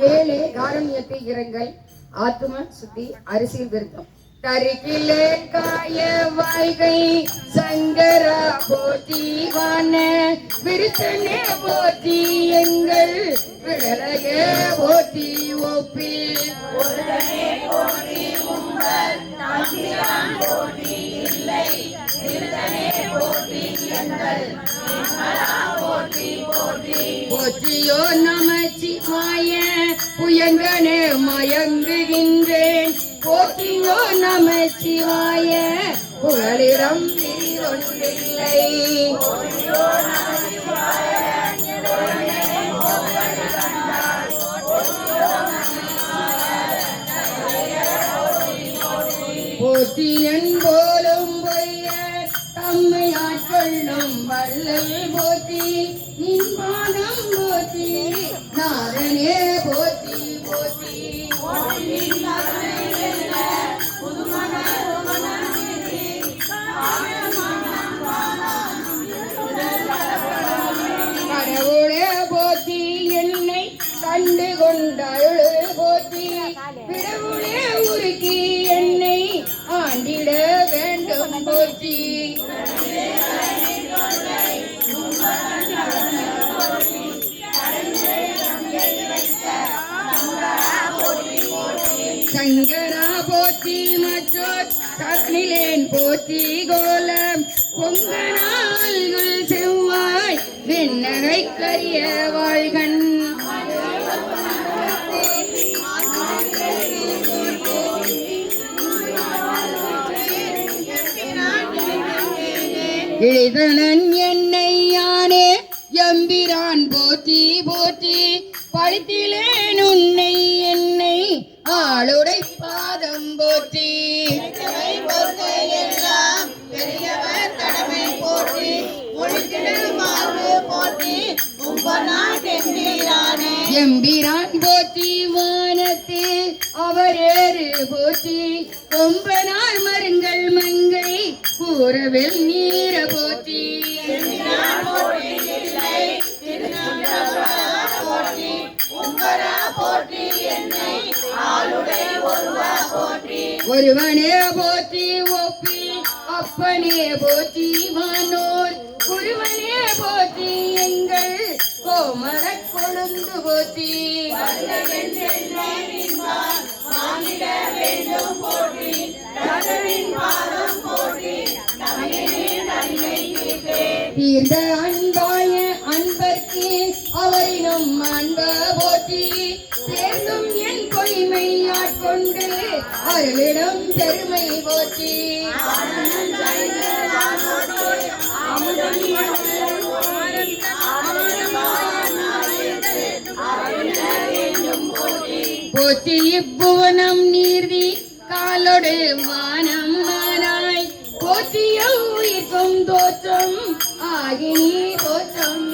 ஏழு காரண்யத்தை இரங்கல் ஆத்ம சுத்தி அரசியல் விருத்தம் கருக்கிலே காய வாழ்கை சங்கரா போற்றி வான விருத்தனே போற்றி எங்கள் விடலையே போற்றி ஒப்பி போற்றியோ நமச்சிவாய புயங்கனே மயங்குகின்றேன் போற்றியோ நமச்சிவாய புகலிடம் ஒன்றில்லை போற்றியன் போலும் பொய்ய தம்மை ஆட்கொள்ளும் வள்ளல் போற்றி நின் பாதம் போற்றி நாதனே போற்றி போற்றி கடவுளே போற்றி என்னை கண்டு கொண்டருளு போற்றி விடவுளே உருக்கி என்னை ஆண்டிட வேண்டும் போற்றி சங்கரா போற்றி மற்றோர் சக்னிலேன் போற்றி கோலம் பொங்கனால்கள் செவ்வாய் விண்ணகை கரிய வாழ்கண் இழிதனன் என்னை யானே எம்பிரான் போற்றி போற்றி பழித்திலேன் உன்னை என்னை ஆளுடை பாதம் போற்றி எம்பிரான் போற்றி வானத்து அவரேறு போற்றி கொம்பனார் மருங்கள் மங்கை கூறவில் நீர போற்றி ஒருவனே போற்றி ஒப்பி அப்பனே போற்றி வானோர் குருவனே போற்றி எங்கள் கோமர கொழுந்து போற்றி தீர்ந்த அன்பாய அன்பர்க்கு அவரினும் அன்ப போற்றி சேர்ந்தும் என் பொய்மை ஆட்கொண்டு அருளிடம் பெருமை போற்றி போற்றி இப்புவனம் நீர்தி காலோடு வானம் மானாய் போற்றிய உயிர்க்கும் தோற்றம் ஆகினி தோற்றம்